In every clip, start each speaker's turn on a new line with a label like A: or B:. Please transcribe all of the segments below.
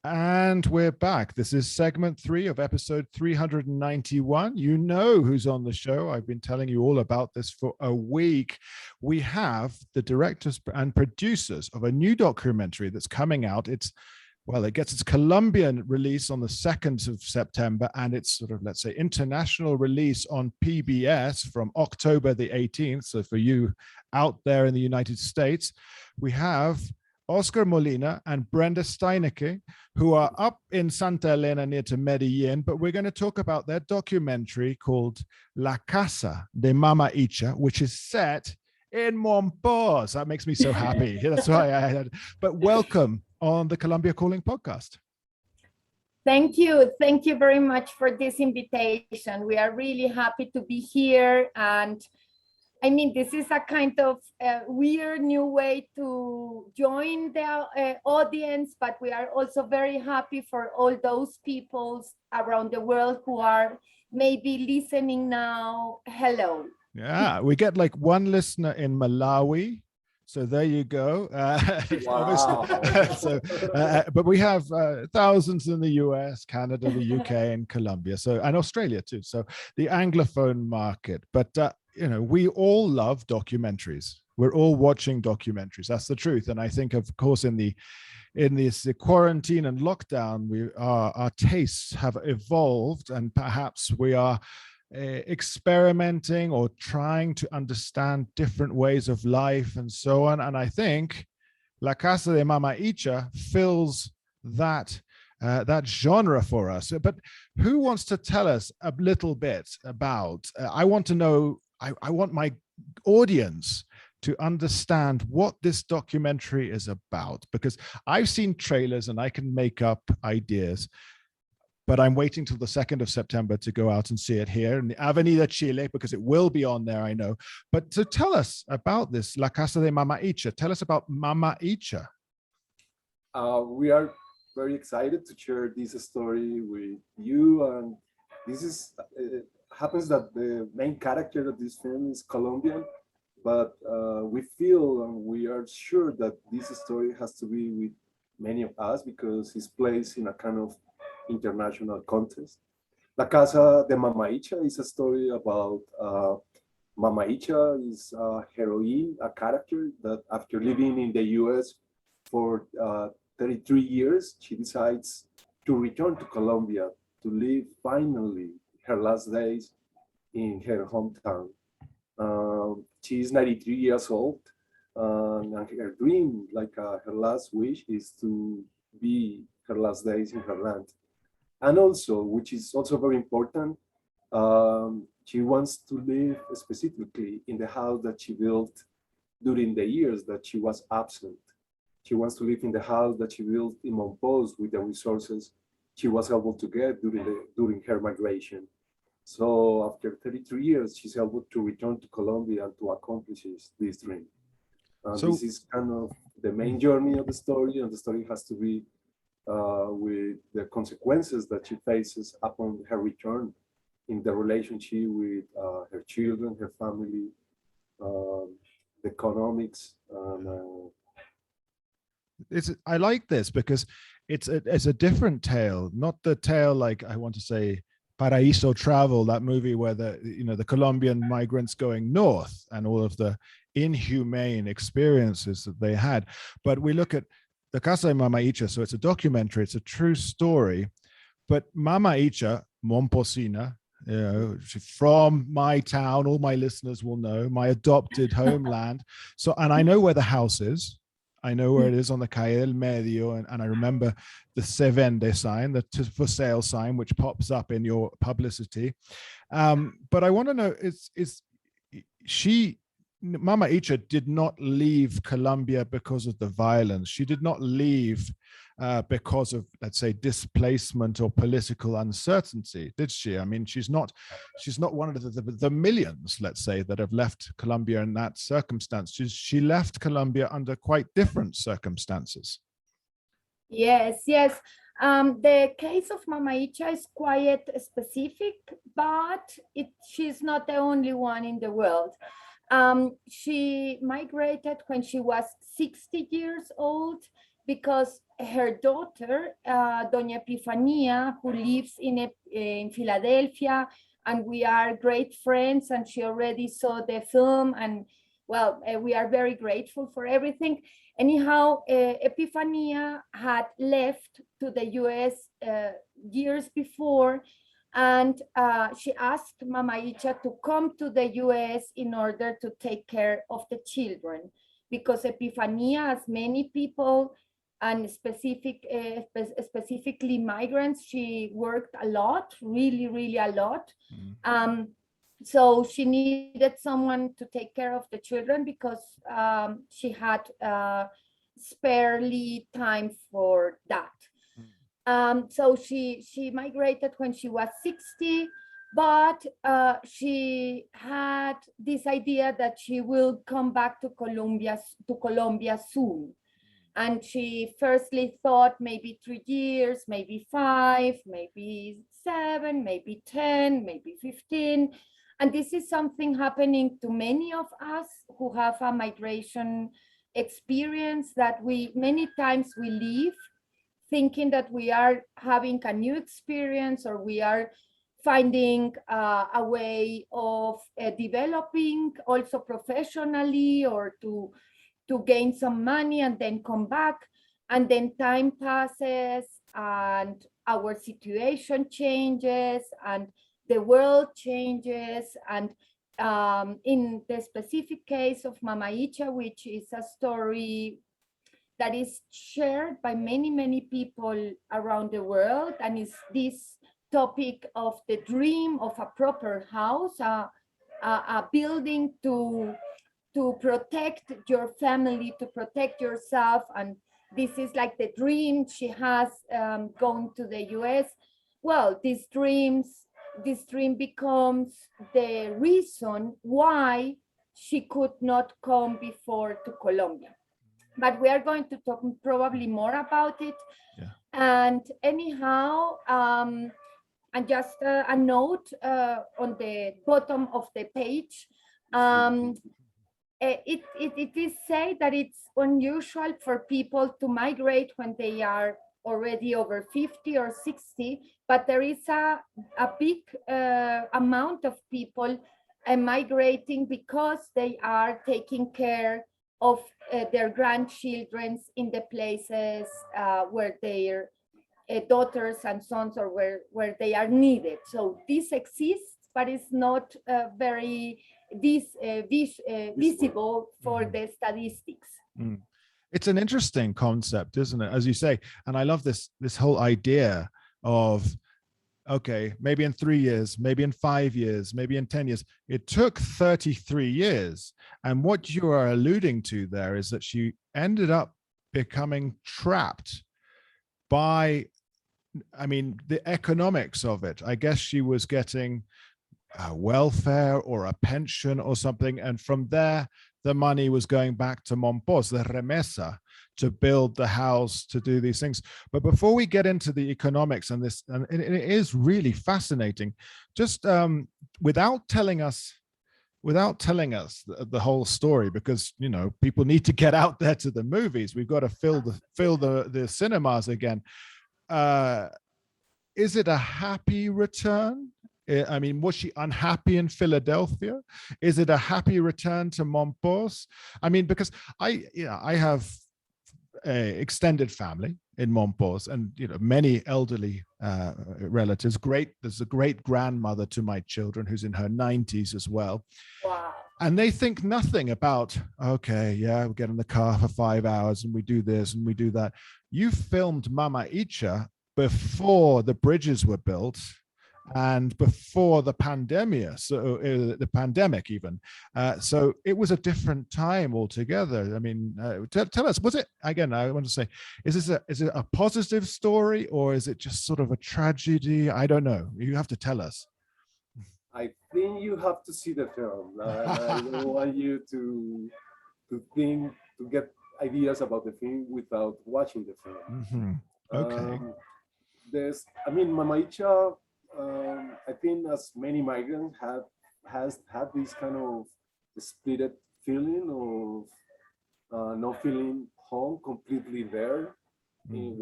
A: And we're back. This is segment 3 of episode 391. You know who's on the show. I've been telling you all about this for a week. We have the directors and producers of a new documentary that's coming out. It gets its Colombian release on the 2nd of September, and its sort of, let's say, international release on PBS from October the 18th. So for you out there in the United States, we have Oscar Molina and Brenda Steinecke, who are up in Santa Elena near to Medellin, but we're going to talk about their documentary called La Casa de Mama Icha, which is set in Mompox. That makes me so happy. That's why I had. But welcome on the Colombia Calling podcast.
B: Thank you. Thank you very much for this invitation. We are really happy to be here. And I mean, this is a kind of weird new way to join the audience, but we are also very happy for all those people around the world who are maybe listening now. Hello.
A: Yeah, we get like one listener in Malawi. So there you go.
C: Wow.
A: But we have thousands in the US, Canada, the UK, and Colombia, and Australia too. So the Anglophone market. But we all love documentaries. We're all watching documentaries. That's the truth. And I think, of course, in this quarantine and lockdown, our tastes have evolved, and perhaps we are experimenting or trying to understand different ways of life and so on. And I think La Casa de Mama Icha fills that genre for us. But who wants to tell us a little bit about, I want to know, I want my audience to understand what this documentary is about, because I've seen trailers and I can make up ideas, but I'm waiting till the 2nd of September to go out and see it here in the Avenida Chile, because it will be on there, I know. But to tell us about this, La Casa de Mama Icha, tell us about Mama Icha.
C: We are very excited to share this story with you. And this is, happens that the main character of this film is Colombian, but we feel and we are sure that this story has to be with many of us because it's placed in a kind of international context. La Casa de Mama Icha is a story about Mama Icha is a heroine, a character that after living in the US for 33 years, she decides to return to Colombia to live finally her last days in her hometown. She is 93 years old, and her dream, her last wish, is to be her last days in her land. And also, which is also very important, she wants to live specifically in the house that she built during the years that she was absent. She wants to live in the house that she built in Mompox with the resources she was able to get during her migration. So after 33 years, she's able to return to Colombia and to accomplish this dream. This is kind of the main journey of the story, and the story has to be with the consequences that she faces upon her return in the relationship with her children, her family, the economics.
A: I like this because it's a different tale, not the tale like, I want to say, Paraíso Travel, that movie where the Colombian migrants going north and all of the inhumane experiences that they had. But we look at the Casa de Mama Icha, so it's a documentary, it's a true story. But Mama Icha, Momposina, she's from my town, all my listeners will know, my adopted homeland. So, and I know where the house is. I know where it is on the Calle del Medio, and I remember the Se Vende sign, the for sale sign, which pops up in your publicity. But I want to know, Mama Icha did not leave Colombia because of the violence. She did not leave because of, let's say, displacement or political uncertainty, did she? I mean, she's not one of the millions, let's say, that have left Colombia in that circumstance. She left Colombia under quite different circumstances.
B: Yes. The case of Mama Icha is quite specific, but she's not the only one in the world. She migrated when she was 60 years old because her daughter, Doña Epifania, who lives in Philadelphia, and we are great friends, and she already saw the film, and well, we are very grateful for everything. Anyhow, Epifania had left to the US years before, and she asked Mama Icha to come to the US in order to take care of the children, because Epifania, as many people, and specifically migrants, she worked a lot, really a lot. So she needed someone to take care of the children, because she had sparely time for that. So she migrated when she was 60, but she had this idea that she will come back to Colombia soon. And she firstly thought maybe 3 years, maybe 5, maybe 7, maybe 10, maybe 15. And this is something happening to many of us who have a migration experience, that many times we leave thinking that we are having a new experience, or we are finding a way of developing also professionally, or to gain some money and then come back. And then time passes and our situation changes and the world changes. And in the specific case of Mama Icha, which is a story that is shared by many people around the world, and is this topic of the dream of a proper house, a building to protect your family, to protect yourself. And this is like the dream she has going to the US. Well, this dream becomes the reason why she could not come before to Colombia. But we are going to talk probably more about it.
A: Yeah.
B: And anyhow, and just a note on the bottom of the page, it is said that it's unusual for people to migrate when they are already over 50 or 60, but there is a big amount of people migrating because they are taking care of their grandchildren in the places where their daughters and sons, or where they are needed. So this exists, but it's not very visible for the statistics.
A: It's an interesting concept, isn't it? As you say, and I love this whole idea of, okay, maybe in 3 years, maybe in 5 years, maybe in 10 years. It took 33 years. And what you are alluding to there is that she ended up becoming trapped by, I mean, the economics of it. I guess she was getting welfare or a pension or something. And from there, the money was going back to Mompox, the remesa, to build the house, to do these things. But before we get into the economics and this, and it is really fascinating, just without telling us the whole story, because people need to get out there to the movies. We've got to fill the cinemas again. Is it a happy return? I mean, was she unhappy in Philadephia? Is it a happy return to Mompox? I mean, because I have a extended family in Mompox, and many elderly relatives. There's a great grandmother to my children who's in her 90s as well.
B: Wow.
A: And they think nothing about, okay, yeah, we get in the car for 5 hours and we do this and we do that. You filmed Mama Icha before the bridges were built and before the pandemic, so the pandemic even. So it was a different time altogether. I mean, tell us, was it, again, I want to say, is it a positive story, or is it just sort of a tragedy? I don't know. You have to tell us.
C: I think you have to see the film. I don't want you to think, to get ideas about the film without watching the film.
A: Mm-hmm. Okay.
C: Mama Icha, I think as many migrants has had this kind of split feeling of not feeling home completely there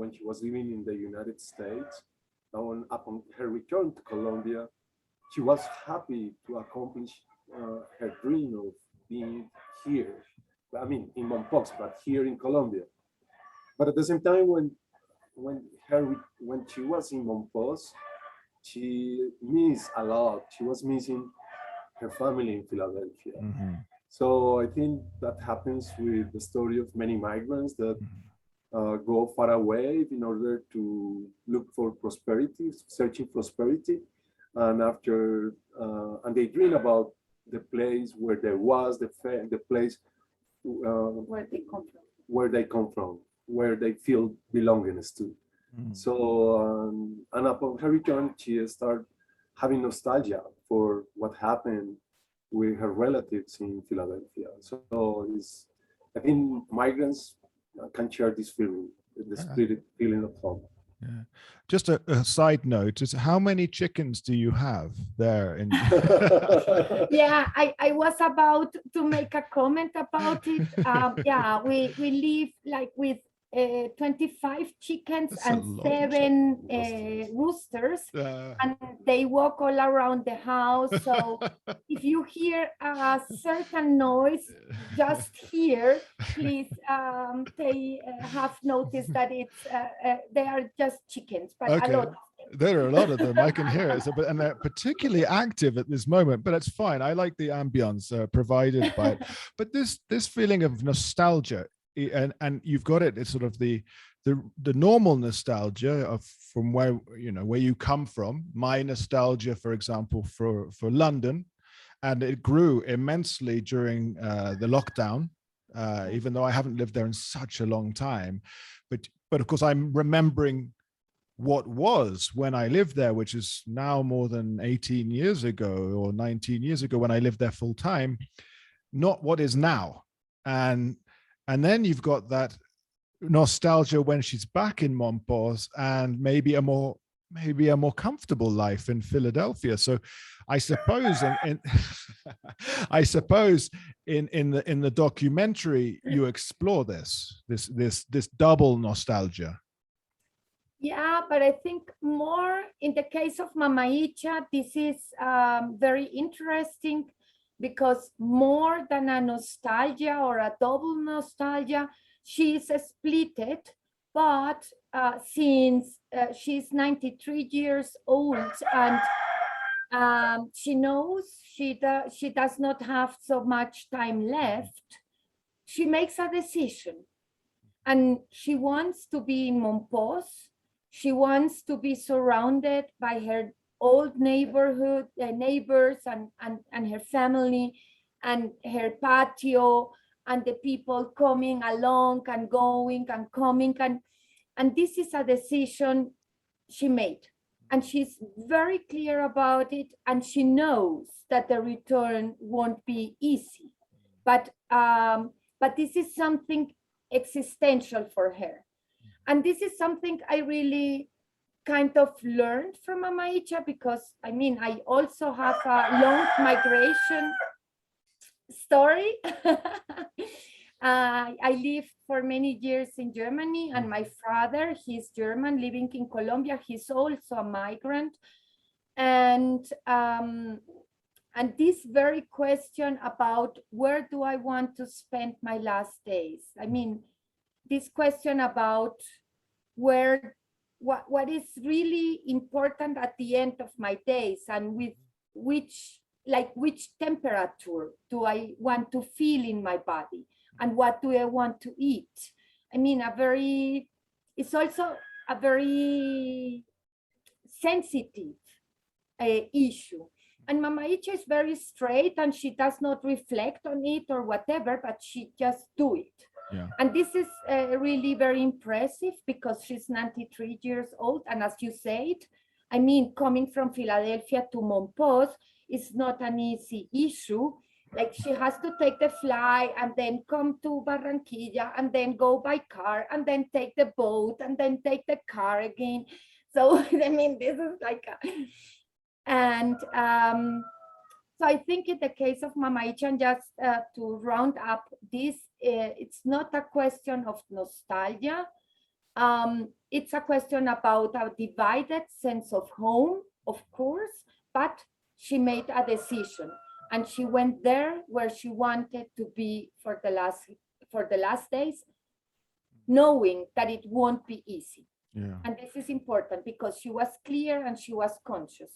C: when she was living in the United States. And upon her return to Colombia, she was happy to accomplish her dream of being here. I mean, in Mompox, but here in Colombia. But at the same time, when she was in Mompox, she missed a lot. She was missing her family in Philadelphia.
A: Mm-hmm.
C: So I think that happens with the story of many migrants that go far away in order to look for prosperity, searching prosperity, and after and they dream about the place where there was the place
B: Where they come from.
C: where they feel belongingness to. So and upon her return, she started having nostalgia for what happened with her relatives in Philadelphia. So I think migrants can share this feeling, the spirit feeling of home.
A: Yeah. Just a side note is how many chickens do you have there in
B: Yeah, I was about to make a comment about it. Yeah, we live like with 25 chickens. That's and 7 roosters, and they walk all around the house. So if you hear a certain noise just here, please, they have noticed that it's they are just chickens, but a lot.
A: There are a lot of them. I can hear it, and they're particularly active at this moment. But it's fine. I like the ambience provided by it. But this feeling of nostalgia, and you've got it. It's sort of the normal nostalgia of from where you come from. My nostalgia, for example, for London, and it grew immensely during the lockdown. Even though I haven't lived there in such a long time, but of course I'm remembering what was when I lived there, which is now more than 18 years ago or 19 years ago when I lived there full time, not what is now. And then you've got that nostalgia when she's back in Mompox and maybe a more comfortable life in Philadelphia. So I suppose I suppose in the documentary you explore this double nostalgia.
B: Yeah, but I think more in the case of Mama Icha, this is very interesting because more than a nostalgia or a double nostalgia, she is splitted. But since she's 93 years old and she knows she does not have so much time left, she makes a decision. And she wants to be in Mompox. She wants to be surrounded by her old neighborhood, neighbors and her family and her patio and the people coming along and going and coming. And this is a decision she made. And she's very clear about it. And she knows that the return won't be easy. But this is something existential for her. And this is something I really kind of learned from Mama Icha, because I mean, I also have a long migration story. I lived for many years in Germany, and my father, he's German, living in Colombia. He's also a migrant. And this very question about where do I want to spend my last days? I mean, this question about what is really important at the end of my days, and with which temperature do I want to feel in my body, and what do I want to eat? I mean, it's also a very sensitive issue. And Mama Icha is very straight, and she does not reflect on it or whatever, but she just do it. Yeah. And this is really very impressive because she's 93 years old. And as you said, I mean, coming from Philadelphia to Mompox is not an easy issue. Like, she has to take the flight and then come to Barranquilla and then go by car and then take the boat and then take the car again. So, I mean, this is like so I think in the case of Mama Icha, just to round up this, it's not a question of nostalgia, It's a question about a divided sense of home, of course, but she made a decision and she went there where she wanted to be for the last days, knowing that it won't be easy.
A: Yeah.
B: And this is important because she was clear and she was conscious.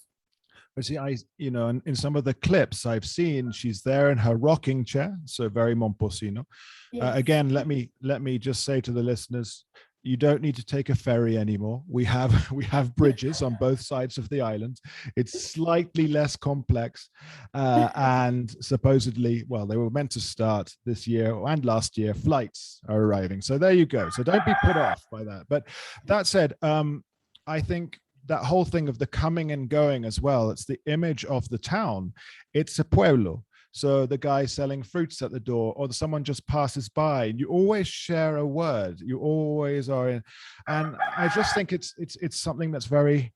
A: But see, in some of the clips I've seen, she's there in her rocking chair, so very Momposino.
B: Yes.
A: Again, let me just say to the listeners, you don't need to take a ferry anymore. We have bridges on both sides of the island. It's slightly less complex, and supposedly, well, they were meant to start this year and last year. Flights are arriving, so there you go. So don't be put off by that. But that said, I think that whole thing of the coming and going as well, it's the image of the town. It's a pueblo. So the guy selling fruits at the door, or someone just passes by, and you always share a word. You always are in, and I just think it's something that's very,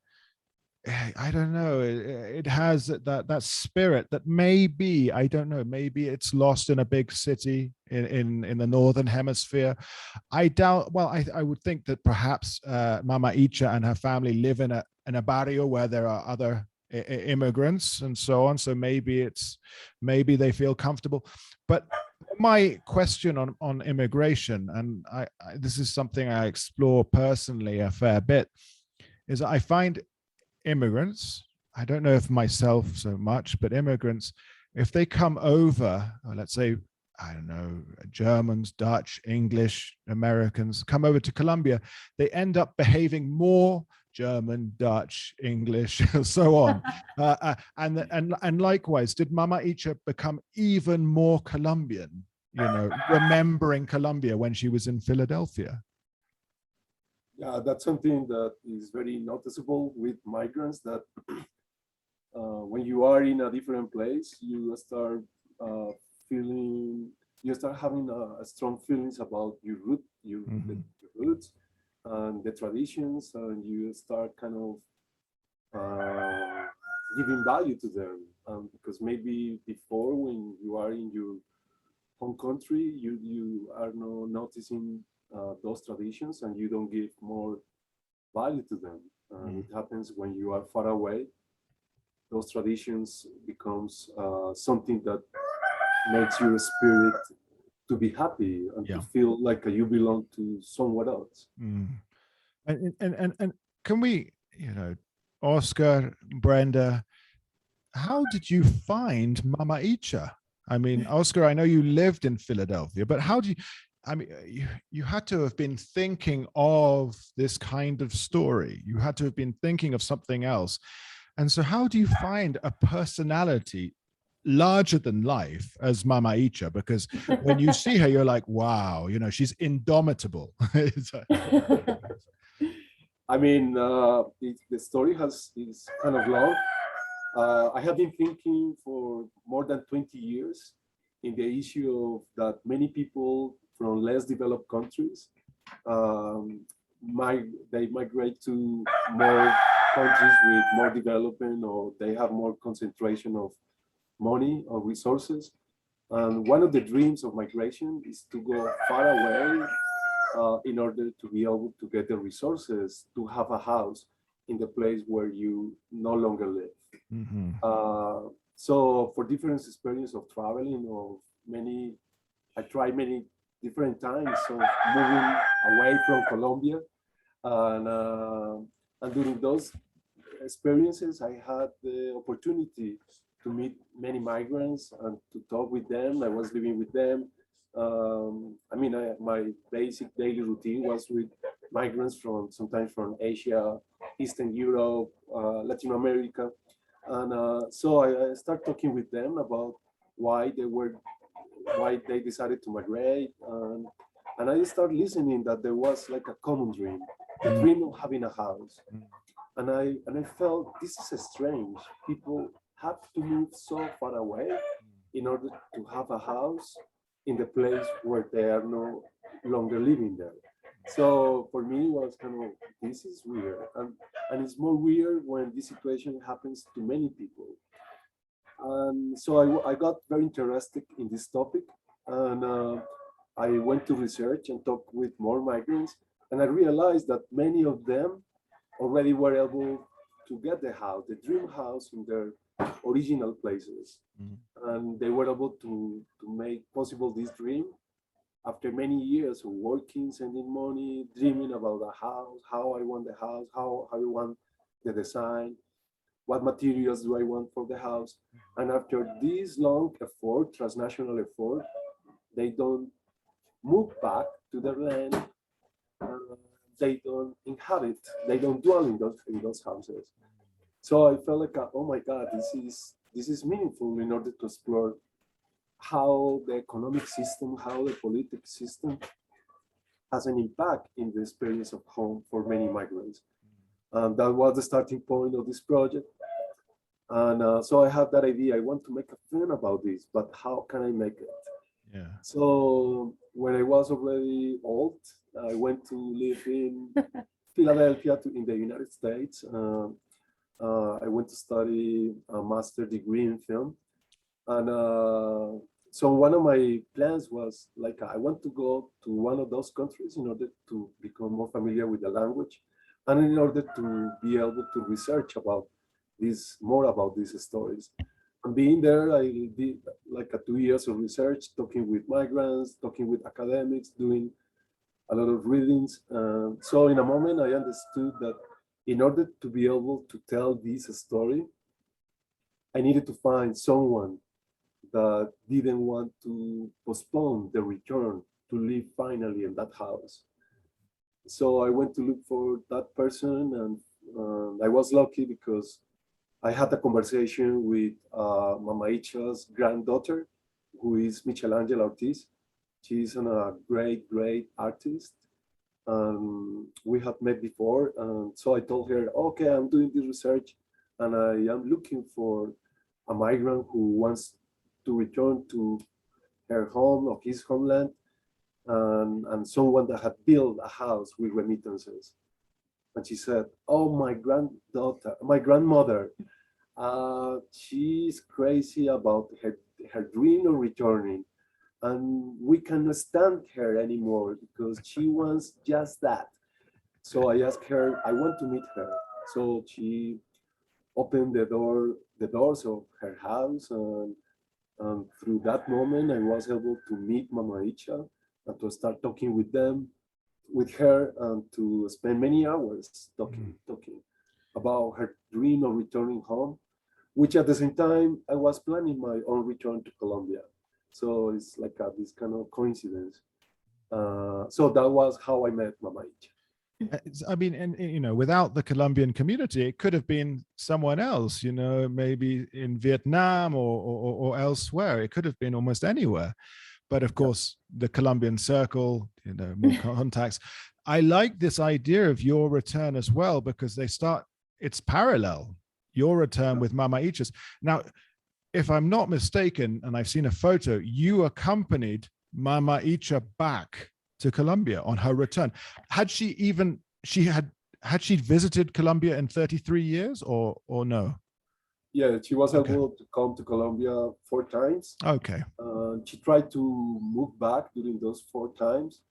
A: I don't know. It has that spirit that maybe, I don't know, maybe it's lost in a big city in the northern hemisphere. I doubt. Well, I would think that perhaps Mama Icha and her family live in a barrio where there are other immigrants and so on. So maybe they feel comfortable. But my question on immigration, and this is something I explore personally a fair bit, is I find immigrants, I don't know if myself so much, but immigrants, if they come over, or let's say, I don't know, Germans, Dutch, English, Americans come over to Colombia, they end up behaving more German, Dutch, English, so on. And likewise, did Mama Icha become even more Colombian, remembering Colombia when she was in Philadephia?
C: Yeah, that's something that is very noticeable with migrants, that when you are in a different place, you start having a strong feelings about your roots and the traditions, and you start kind of giving value to them. Because maybe before, when you are in your home country, you are not noticing those traditions, and you don't give more value to them. It happens when you are far away. Those traditions becomes something that makes your spirit to be happy and to feel like you belong to someone else.
A: And can we, Oscar, Brenda, how did you find Mama Icha? I mean, Oscar, I know you lived in Philadephia, but how do you, I mean, you had to have been thinking of this kind of story. You had to have been thinking of something else. And so how do you find a personality larger than life as Mama Icha? Because when you see her, you're like, wow, she's indomitable.
C: I mean, the story is kind of long. I have been thinking for more than 20 years in the issue of that many people from less developed countries, they migrate to more countries with more development, or they have more concentration of money or resources. And one of the dreams of migration is to go far away in order to be able to get the resources to have a house in the place where you no longer live. So for different experience of traveling, I tried many different times of moving away from Colombia, and during those experiences, I had the opportunity to meet many migrants and to talk with them. I was living with them. My basic daily routine was with migrants sometimes from Asia, Eastern Europe, Latin America. And so I started talking with them about why they decided to migrate. And I started listening that there was like a common dream, the dream of having a house. And I felt this is strange. People have to move so far away in order to have a house in the place where they are no longer living there. So for me, it was kind of, this is weird. And it's more weird when this situation happens to many people. And so I got very interested in this topic. And I went to research and talk with more migrants. And I realized that many of them already were able to get the house, the dream house in their original places. And they were able to make possible this dream after many years of working, sending money, dreaming about the house, how I want the house, how I want the design, what materials do I want for the house. And after this long effort, transnational effort, they don't move back to their land. They don't inhabit, they don't dwell in those houses. So I felt like, oh my God, this is meaningful in order to explore how the economic system, how the political system has an impact in the experience of home for many migrants. And that was the starting point of this project. And so I had that idea. I want to make a film about this, but how can I make it?
A: Yeah.
C: So when I was already old, I went to live in Philadephia in the United States. I went to study a master's degree in film. And so one of my plans was like, I want to go to one of those countries in order to become more familiar with the language and in order to be able to research about more about these stories. And being there, I did like 2 years of research, talking with migrants, talking with academics, doing a lot of readings. So in a moment, I understood that in order to be able to tell this story, I needed to find someone that didn't want to postpone the return to live finally in that house. So I went to look for that person, and I was lucky because I had a conversation with Mama Icha's granddaughter, who is Michelangelo Ortiz. She's a great, great artist. We had met before, and so I told her, okay, I'm doing this research, and I am looking for a migrant who wants to return to her home or his homeland, and someone that had built a house with remittances. And she said, oh, my grandmother, she's crazy about her dream of returning. And we cannot stand her anymore because she wants just that. So I asked her, I want to meet her. So she opened the doors of her house, and through that moment, I was able to meet Mama Icha and to start talking with her, and to spend many hours talking about her dream of returning home, which at the same time, I was planning my own return to Colombia. So it's like this kind of coincidence. So that was how I met Mama Icha.
A: I mean, and without the Colombian community, it could have been someone else, maybe in Vietnam or elsewhere. It could have been almost anywhere. But of course, the Colombian circle, more contacts. I like this idea of your return as well, because it's parallel, your return with Mama Icha's. Now, if I'm not mistaken, and I've seen a photo, you accompanied Mama Icha back to Colombia on her return. Had she visited Colombia in 33 years or no?
C: Yeah, she was able to come to Colombia 4 times.
A: Okay.
C: She tried to move back during those 4 times.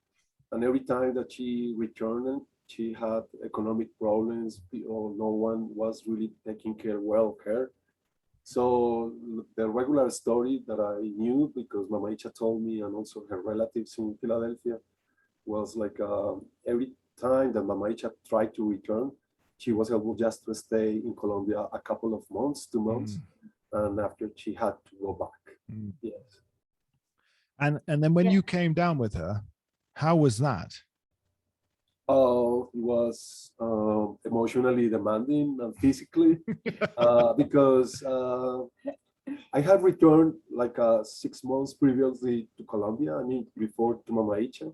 C: And every time that she returned, she had economic problems. No one was really taking well of her. So the regular story that I knew, because Mama Icha told me, and also her relatives in Philadephia, was like every time that Mama Icha tried to return, she was able just to stay in Colombia a couple of months, 2 months, and after she had to go back. Yes.
A: And then when you came down with her, how was that?
C: Oh, it was emotionally demanding and physically because I had returned like 6 months previously to Colombia. I mean, before to Mama Icha.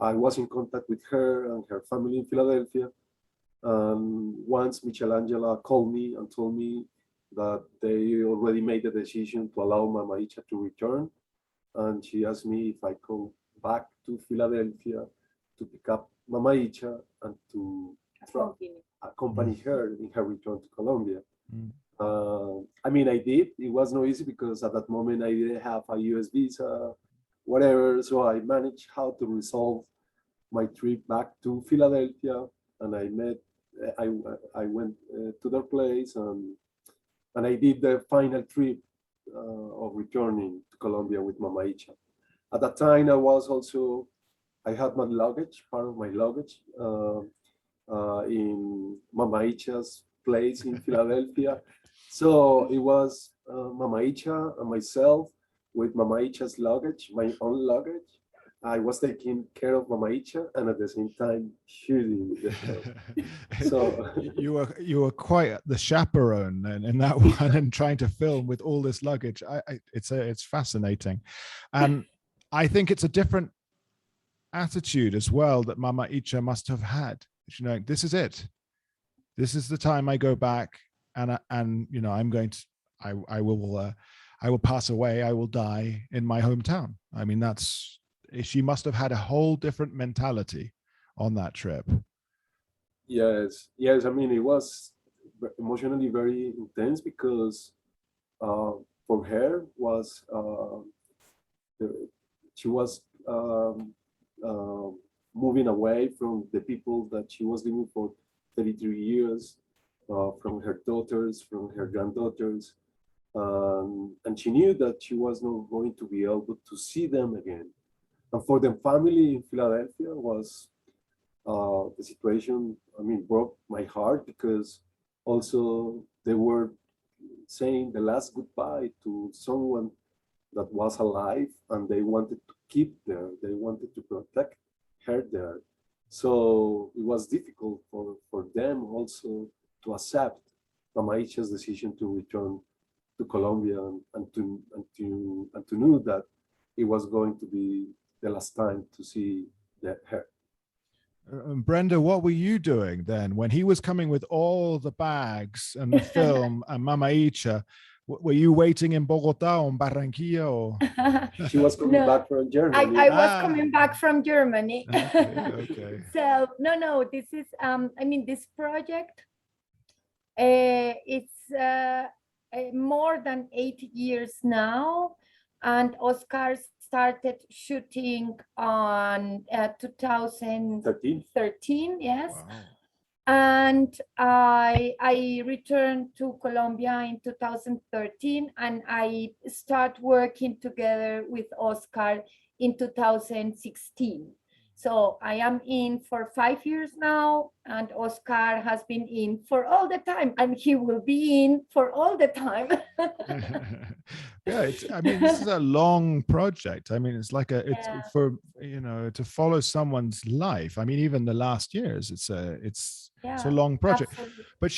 C: I was in contact with her and her family in Philadephia. Once Michelangelo called me and told me that they already made the decision to allow Mama Icha to return. And she asked me if I could back to Philadelphia to pick up Mama Icha and to accompany her in her return to Colombia. I mean, I did. It was not easy because at that moment I didn't have a US visa, whatever. So I managed how to resolve my trip back to Philadelphia, and I met. I went to their place, and I did the final trip of returning to Colombia with Mama Icha. At that time, I had my luggage, part of my luggage, in Mama Icha's place in Philadelphia. So it was Mama Icha and myself with Mama Icha's luggage, my own luggage. I was taking care of Mama Icha and at the same time shooting the show. So
A: you were quite the chaperone in that one, and trying to film with all this luggage. It's fascinating, and I think it's a different attitude as well that Mama Icha must have had. You know, this is it. This is the time I go back, and you know, I'm going to. I will pass away. I will die in my hometown. I mean, she must have had a whole different mentality on that trip.
C: Yes. I mean, it was emotionally very intense because for her was she was moving away from the people that she was living for 33 years, from her daughters, from her granddaughters, and she knew that she was not going to be able to see them again. And for the family in Philadelphia was the situation, I mean, broke my heart because also they were saying the last goodbye to someone that was alive, and they wanted to keep there. They wanted to protect her there. So it was difficult for them also to accept Mama Icha's decision to return to Colombia and to know that it was going to be the last time to see her.
A: Brenda, what were you doing then when he was coming with all the bags and the film and Mama Icha? Were you waiting in Bogota or Barranquilla? Or?
C: She was coming back from Germany.
B: I was coming back from Germany.
A: Okay.
B: So no, this is I mean, this project, it's more than 8 years now, and Oscar started shooting on 2013. Yes.
A: Wow.
B: And I returned to Colombia in 2013, and I start working together with Oscar in 2016. So I am in for 5 years now, and Oscar has been in for all the time, and he will be in for all the time.
A: Yeah, I mean, this is a long project. I mean, it's like for, you know, to follow someone's life. I mean, even the last years, it's a long project.
B: Absolutely.
A: But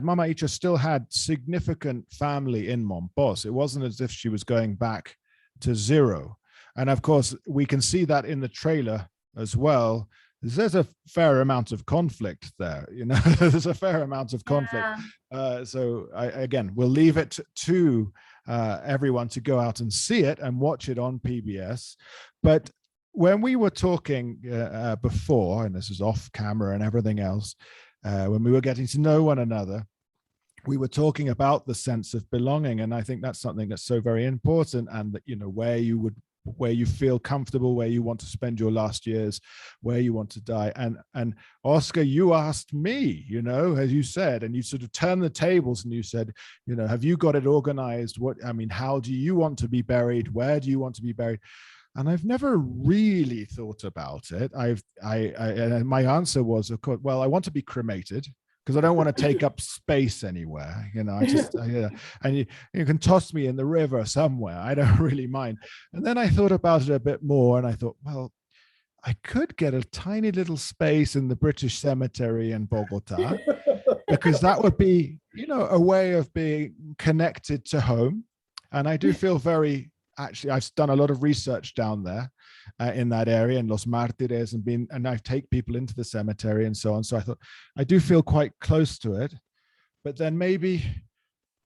A: Mama Icha still had significant family in Mompox. It wasn't as if she was going back to zero. And of course, we can see that in the trailer as well. There's a fair amount of conflict there, you know. There's a fair amount of conflict. So again, we'll leave it to everyone to go out and see it and watch it on PBS. But when we were talking before, and this is off camera and everything else, when we were getting to know one another, we were talking about the sense of belonging. And I think that's something that's so very important, and that, you know, where you feel comfortable, where you want to spend your last years, where you want to die. And Oscar, you asked me, you know, as you said, and you sort of turned the tables and you said, you know, have you got it organized? How do you want to be buried? Where do you want to be buried? And I've never really thought about it. And my answer was, of course, well, I want to be cremated, because I don't want to take up space anywhere, you know. And you can toss me in the river somewhere. I don't really mind. And then I thought about it a bit more, and I thought, well, I could get a tiny little space in the British cemetery in Bogota, because that would be, you know, a way of being connected to home. And I do feel actually, I've done a lot of research down there in that area, in Los Martires, and I take people into the cemetery and so on. So I thought, I do feel quite close to it. But then maybe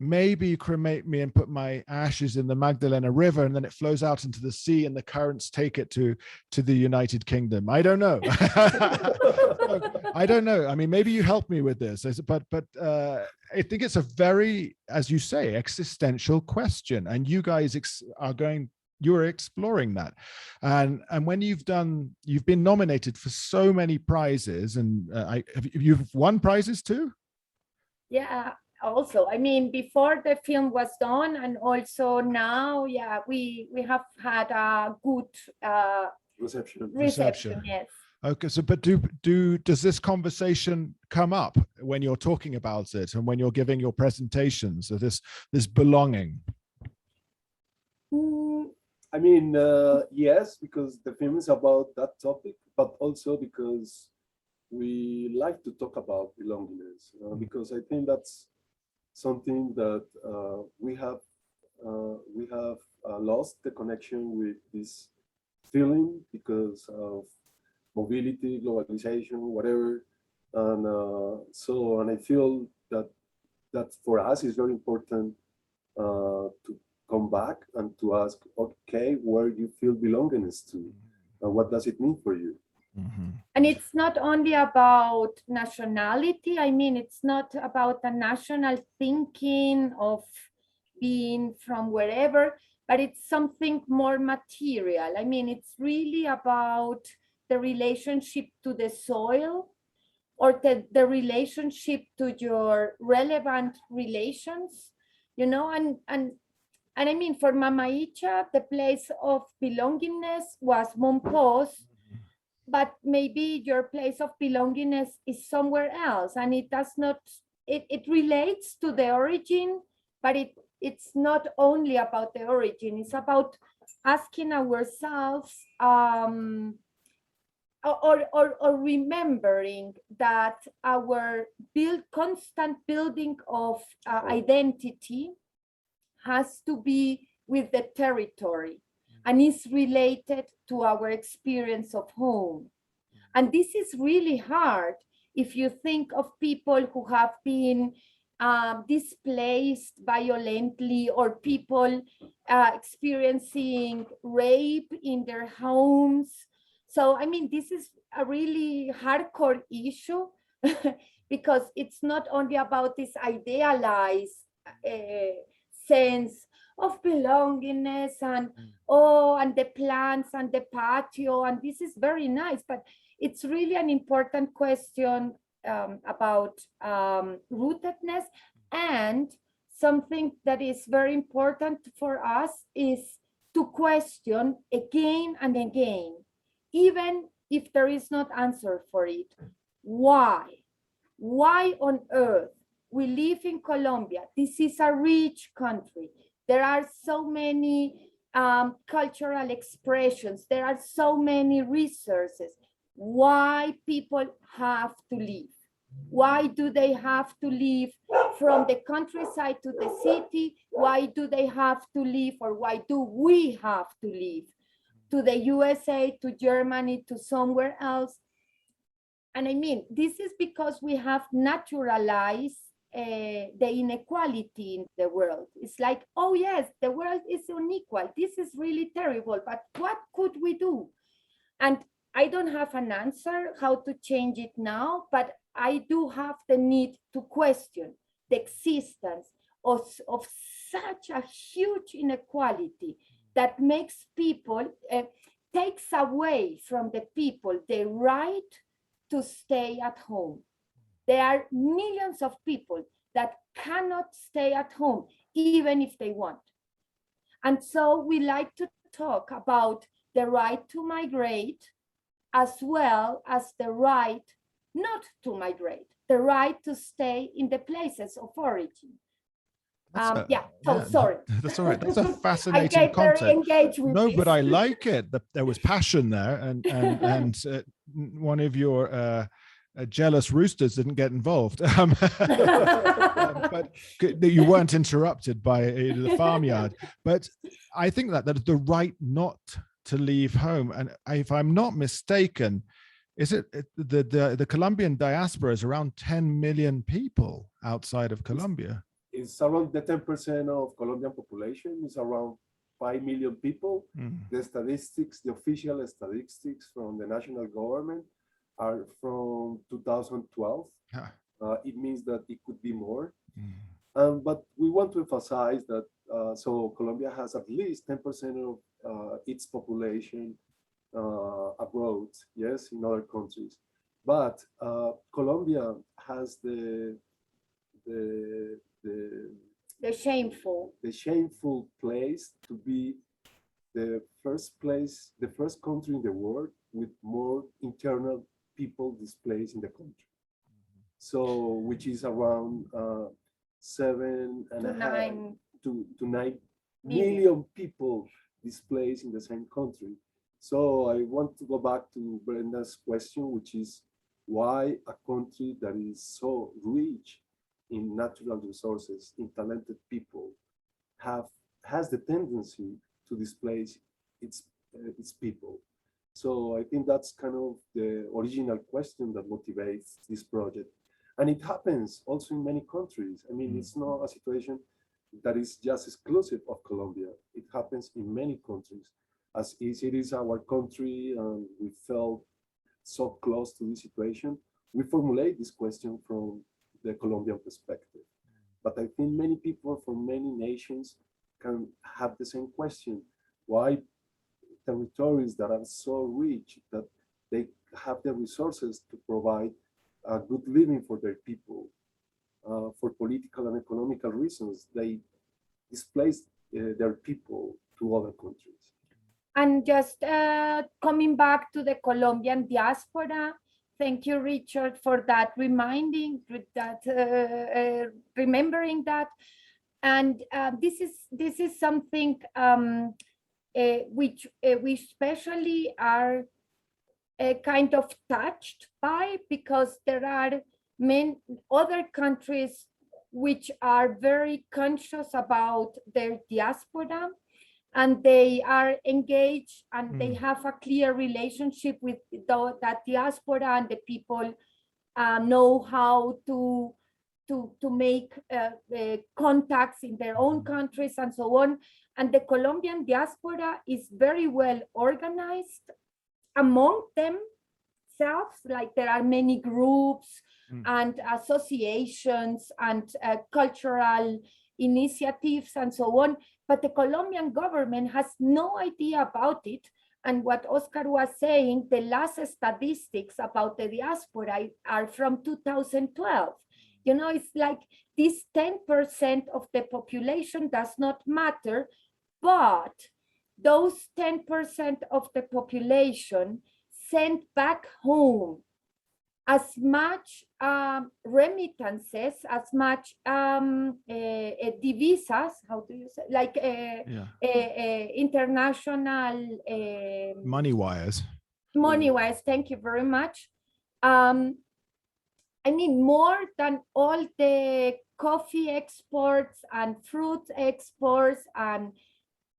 A: you cremate me and put my ashes in the Magdalena River, and then it flows out into the sea, and the currents take it to the United Kingdom. I don't know. I don't know. I mean, maybe you help me with this, but I think it's a very, as you say, existential question, and you guys are going you're exploring that. And when you've been nominated for so many prizes, and you've won prizes too?
B: Yeah, also, I mean, before the film was done, and also now, yeah, we have had a good reception, yes.
A: Okay, so but does this conversation come up when you're talking about it and when you're giving your presentations, so this belonging?
C: I mean, yes, because the film is about that topic, but also because we like to talk about belongingness, because I think that's something that we have lost the connection with this feeling because of mobility, globalization, whatever, and and I feel that for us is very important to come back and to ask, okay, where do you feel belongingness to, and what does it mean for you?
A: Mm-hmm.
B: And it's not only about nationality. I mean, it's not about the national thinking of being from wherever, but it's something more material. I mean, it's really about the relationship to the soil, or the relationship to your relevant relations, you know, and I mean, for Mama Icha, the place of belongingness was Mompox, but maybe your place of belongingness is somewhere else, and it does not, it relates to the origin, but it's not only about the origin, it's about asking ourselves or remembering that our constant building of identity has to be with the territory and is related to our experience of home. And this is really hard if you think of people who have been displaced violently, or people experiencing rape in their homes. So, I mean, this is a really hardcore issue because it's not only about this idealized sense of belongingness and and the plants and the patio, and this is very nice, but it's really an important question about rootedness. And something that is very important for us is to question again and again, even if there is not answer for it. Why on earth we live in Colombia? This is a rich country. There are so many cultural expressions. There are so many resources. Why people have to leave? Why do they have to leave from the countryside to the city? Why do they have to leave, or why do we have to leave to the USA, to Germany, to somewhere else? And I mean, this is because we have naturalized the inequality in the world. It's like, oh yes, the world is unequal. This is really terrible, but what could we do? And I don't have an answer how to change it now, but I do have the need to question the existence of such a huge inequality that makes people, takes away from the people the right to stay at home. There are millions of people that cannot stay at home, even if they want. And so we like to talk about the right to migrate, as well as the right not to migrate, the right to stay in the places of origin. Sorry.
A: That's all right. That's a fascinating concept. No, but I like it. There was passion there, and one of your jealous roosters didn't get involved, but you weren't interrupted by the farmyard. But I think that the right not to leave home, and if I'm not mistaken, is it the Colombian diaspora is around 10 million people outside of Colombia?
C: It's around the 10% of Colombian population. It's around 5 million people. The statistics, the official statistics from the national government are from 2012. It means that it could be more. But we want to emphasize that so Colombia has at least 10% of its population abroad, yes, in other countries. But Colombia has the
B: shameful
C: place to be the first country in the world with more internal people displaced in the country. So, which is around 7.5 to 9 million people displaced in the same country. So I want to go back to Brenda's question, which is why a country that is so rich in natural resources, in talented people, has the tendency to displace its people. So I think that's kind of the original question that motivates this project. And it happens also in many countries. I mean, it's not a situation that is just exclusive of Colombia. It happens in many countries. As it is our country and we felt so close to this situation, we formulate this question from the Colombian perspective. But I think many people from many nations can have the same question. Why territories that are so rich that they have the resources to provide a good living for their people, for political and economical reasons, they displace their people to other countries.
B: And just coming back to the Colombian diaspora, thank you, Richard, for that remembering that. And this is something which we especially are kind of touched by, because there are many other countries which are very conscious about their diaspora, and they are engaged and they have a clear relationship with that diaspora, and the people know how to make contacts in their own countries and so on. And the Colombian diaspora is very well organized among themselves. Like, there are many groups and associations and cultural initiatives and so on, but the Colombian government has no idea about it. And what Oscar was saying, the last statistics about the diaspora are from 2012. You know, it's like this 10% of the population does not matter, but those 10% of the population sent back home as much remittances, as much divisas, how do you say, like international
A: money wires.
B: Money wires, thank you very much. I mean, more than all the coffee exports and fruit exports and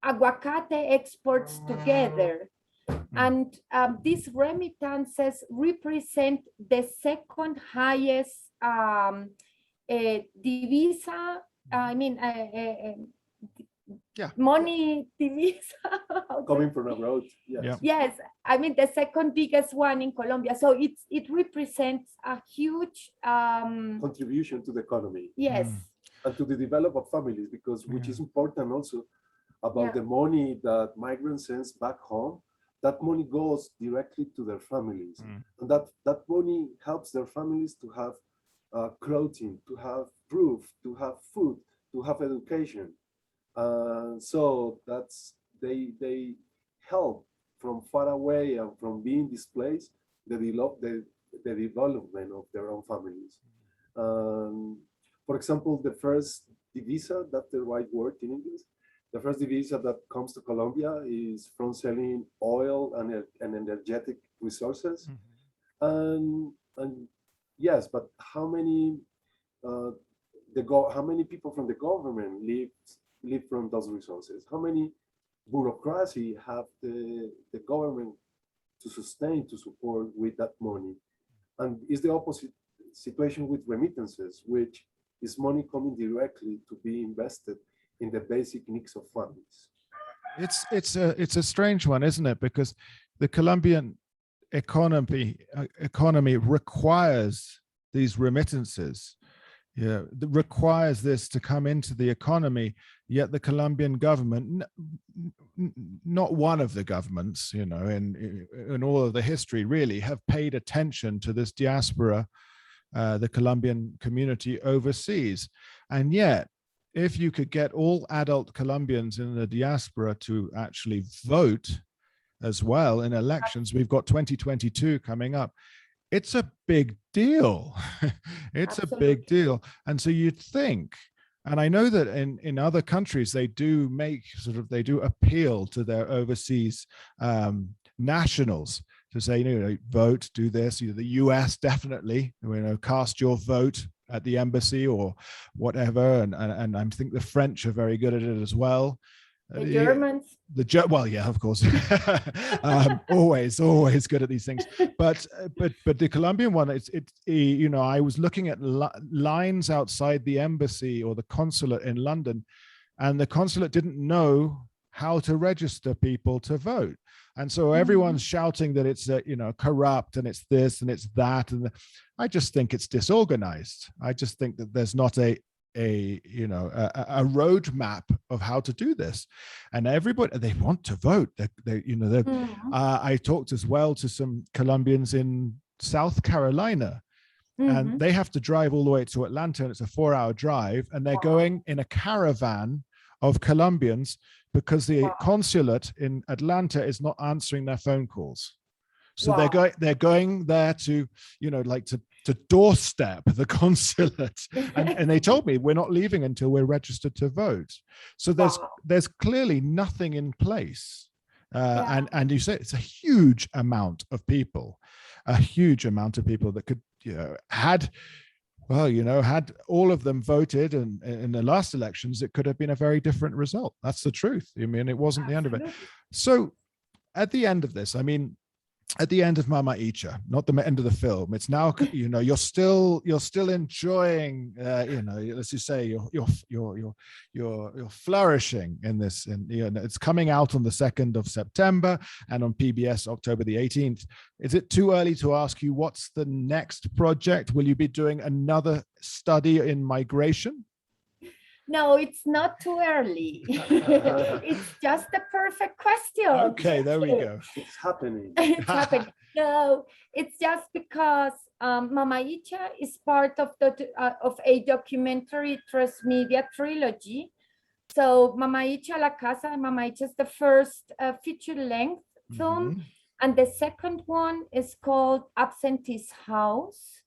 B: aguacate exports together. And these remittances represent the second highest divisa, money divisa.
C: Coming from abroad, yes.
A: Yeah.
B: Yes, I mean, the second biggest one in Colombia. So it represents a huge
C: contribution to the economy.
B: Yes.
C: And to the development of families, because which is important also about the money that migrants send back home. That money goes directly to their families, and that money helps their families to have clothing, to have roof, to have food, to have education. So that's they help from far away and from being displaced the development of their own families. For example, the first divisa, that's the right word in English. The first divisa that comes to Colombia is from selling oil and energetic resources. And yes, but how many how many people from the government live from those resources? How many bureaucracy have the government to sustain, to support with that money? And it's the opposite situation with remittances, which is money coming directly to be invested in the basic needs of families.
A: It's a strange one, isn't it? Because the Colombian economy requires these remittances yeah, that requires this to come into the economy. Yet the Colombian government, not one of the governments, you know, in all of the history, really have paid attention to this diaspora, the Colombian community overseas. And yet, if you could get all adult Colombians in the diaspora to actually vote as well in elections, we've got 2022 coming up. It's a big deal. It's
B: Absolutely.
A: a big deal. And so you'd think, and I know that in other countries, they do make they do appeal to their overseas nationals to say, you know, vote, do this. The US definitely, you know, cast your vote at the embassy or whatever. And I think the French are very good at it as well.
B: The Germans.
A: Well, yeah, of course. Always good at these things. But the Colombian one, it's you know, I was looking at lines outside the embassy or the consulate in London, and the consulate didn't know how to register people to vote. And so everyone's shouting that it's you know, corrupt and it's this and it's that, and I just think it's disorganized. I just think that there's not a you know, a roadmap of how to do this, and everybody, they want to vote. They you know, I talked as well to some Colombians in South Carolina, and they have to drive all the way to Atlanta, and it's a 4-hour drive, and they're going in a caravan of Colombians because the consulate in Atlanta is not answering their phone calls. So they're going there to, you know, like to doorstep the consulate, and they told me we're not leaving until we're registered to vote. So there's clearly nothing in place, and you say it's a huge amount of people that could, you know, had all of them voted, and in the last elections it could have been a very different result. That's the truth. I mean, it wasn't the end of it. So at the end of this, I mean, at the end of Mama Icha, not the end of the film, it's now, you know, you're still enjoying, you know, let's just say you're flourishing in this, and you know, it's coming out on the 2nd of September and on PBS October the 18th. Is it too early to ask you what's the next project? Will you be doing another study in migration?
B: No, it's not too early. It's just a perfect question.
A: Okay, there we go.
C: It's happening.
B: It's happening. No, it's just because Mama Icha is part of a documentary transmedia trilogy. So Mama Icha, La Casa, Mama Icha is the first feature-length film, and the second one is called Absentee's House,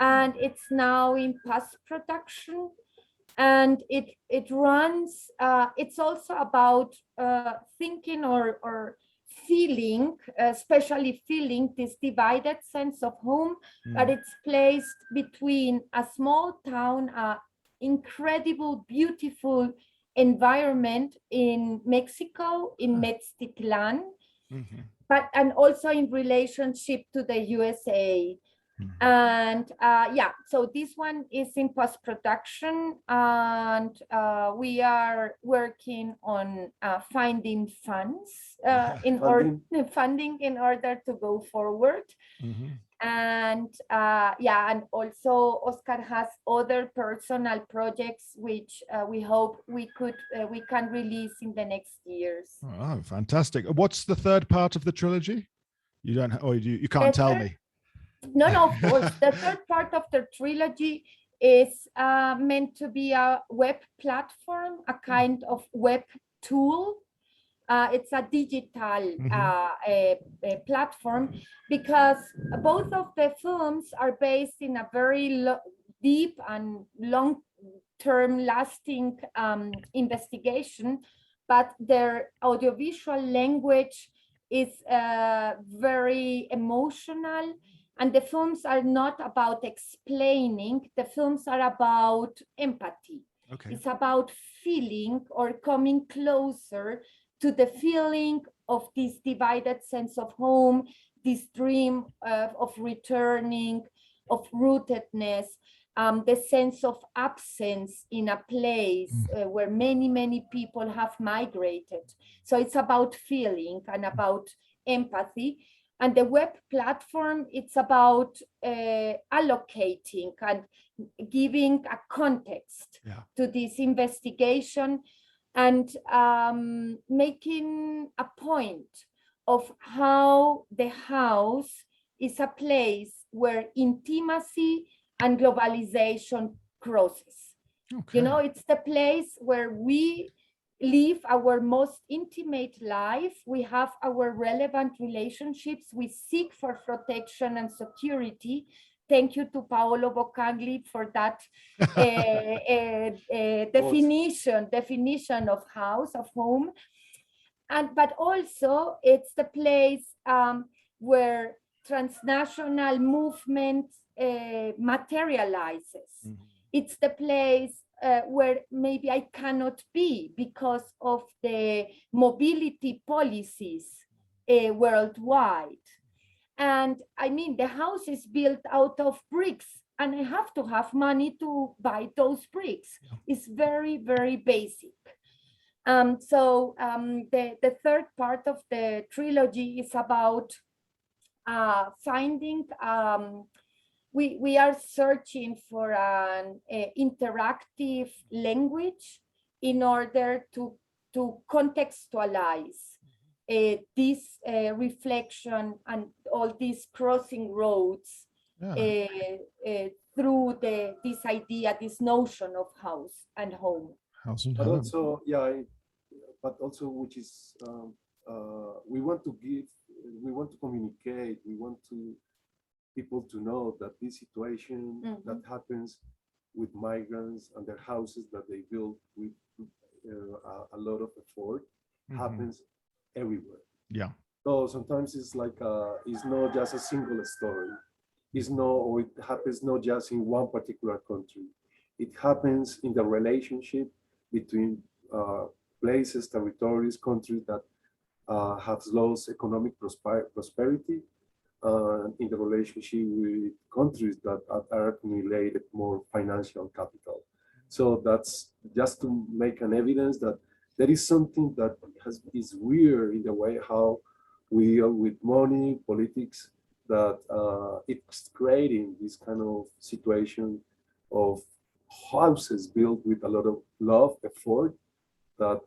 B: and it's now in post-production. And it runs, it's also about thinking or feeling, especially feeling this divided sense of home, but it's placed between a small town, incredible, beautiful environment in Mexico, in Metztitlán, and also in relationship to the USA. And so this one is in post-production, and we are working on finding funds funding in order to go forward. And and also Oscar has other personal projects which we hope we can release in the next years.
A: Oh, fantastic! What's the third part of the trilogy? You don't, or you can't tell me.
B: No, of course. The third part of the trilogy is meant to be a web platform, a kind of web tool. It's a digital a platform, because both of the films are based in a very deep and long-term lasting investigation, but their audiovisual language is very emotional. And the films are not about explaining, the films are about empathy. Okay. It's about feeling or coming closer to the feeling of this divided sense of home, this dream of returning, of rootedness, the sense of absence in a place where many people have migrated. So it's about feeling and about empathy. And the web platform, it's about allocating and giving a context to this investigation, and making a point of how the house is a place where intimacy and globalization crosses.
A: Okay.
B: You know, it's the place where we live our most intimate life. We have our relevant relationships. We seek for protection and security. Thank you to Paolo Boccagli for that definition of house, of home. But also it's the place where transnational movement materializes. Mm-hmm. It's the place where maybe I cannot be because of the mobility policies worldwide. And I mean, the house is built out of bricks, and I have to have money to buy those bricks. Yeah. It's very, very basic. The third part of the trilogy is about finding, we are searching for an interactive language in order to contextualize this reflection and all these crossing roads through this idea, this notion of house and home.
A: House and
C: but
A: home.
C: Also, but also, which is we want to communicate, we want people to know that this situation that happens with migrants and their houses that they build with a lot of effort happens everywhere.
A: Yeah.
C: So sometimes it's like it's not just a single story. Or it happens not just in one particular country. It happens in the relationship between places, territories, countries that have lost economic prosperity, in the relationship with countries that are accumulated more financial capital. So that's just to make an evidence that there is something that is weird in the way how we deal with money, politics, that it's creating this kind of situation of houses built with a lot of love, effort, that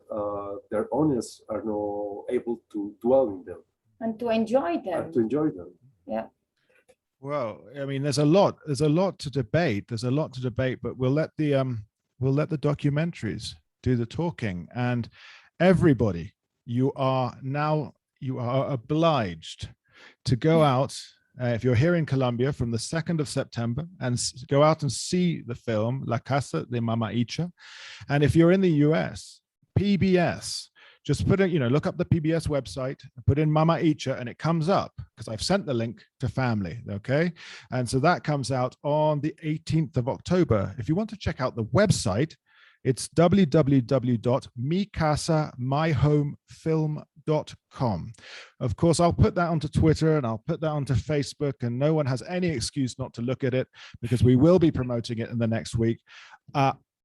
C: their owners are not able to dwell in them.
B: And to enjoy them. Yeah.
A: Well, I mean, there's a lot to debate. But we'll let the documentaries do the talking. And everybody, you are obliged to go out, if you're here in Colombia, from the 2nd of September, and go out and see the film La Casa de Mama Icha. And if you're in the US, PBS, just put it, look up the PBS website, put in Mama Icha, and it comes up, because I've sent the link to family, okay? And so that comes out on the 18th of October. If you want to check out the website, it's www.micasamyhomefilm.com. Of course, I'll put that onto Twitter and I'll put that onto Facebook, and no one has any excuse not to look at it, because we will be promoting it in the next week.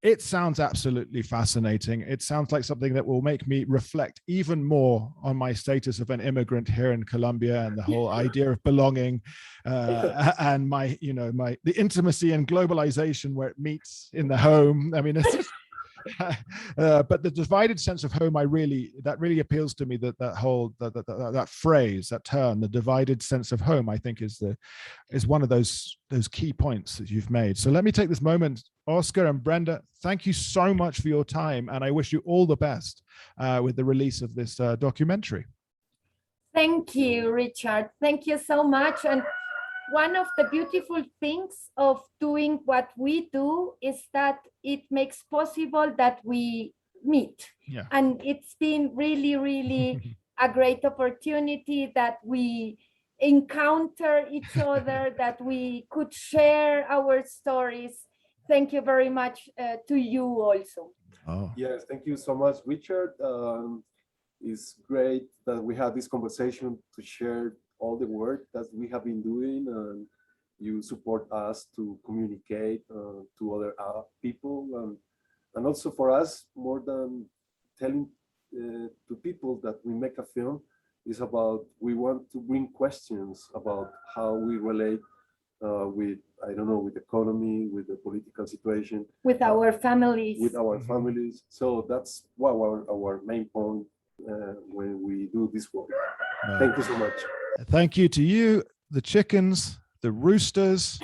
A: It sounds absolutely fascinating. It sounds like something that will make me reflect even more on my status of an immigrant here in Colombia, and the whole idea of belonging, and the intimacy and globalization where it meets in the home. I mean, it's just, but the divided sense of home, that really appeals to me. That phrase, that term, the divided sense of home, I think is one of those key points that you've made. So let me take this moment, Oscar and Brenda, thank you so much for your time, and I wish you all the best with the release of this documentary.
B: Thank you, Richard. Thank you so much. And one of the beautiful things of doing what we do is that it makes possible that we meet.
A: Yeah.
B: And it's been really, really a great opportunity that we encounter each other, that we could share our stories. Thank you very much to you also.
C: Oh. Yes, thank you so much, Richard. It's great that we had this conversation to share all the work that we have been doing, and you support us to communicate to other people, and also for us, more than telling to people that we make a film, It's about, we want to bring questions about how we relate with, I don't know, with economy, with the political situation,
B: with our families.
C: with our families. So that's what our main point when we do this work. Thank you so much.
A: Thank you to you, the chickens, the roosters,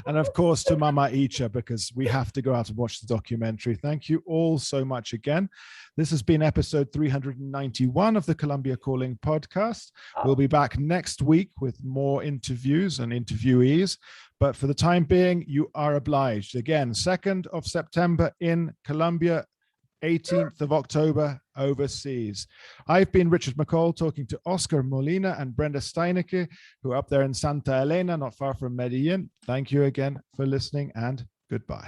A: and of course to Mama Icha, because we have to go out and watch the documentary. Thank you all so much again. This has been episode 391 of the Colombia Calling podcast. We'll be back next week with more interviews and interviewees. But for the time being, you are obliged. Again, 2nd of September in Colombia, 18th of October overseas. I've been Richard McCall talking to Oscar Molina and Brenda Steinecke, who are up there in Santa Elena, not far from Medellin. Thank you again for listening, and goodbye.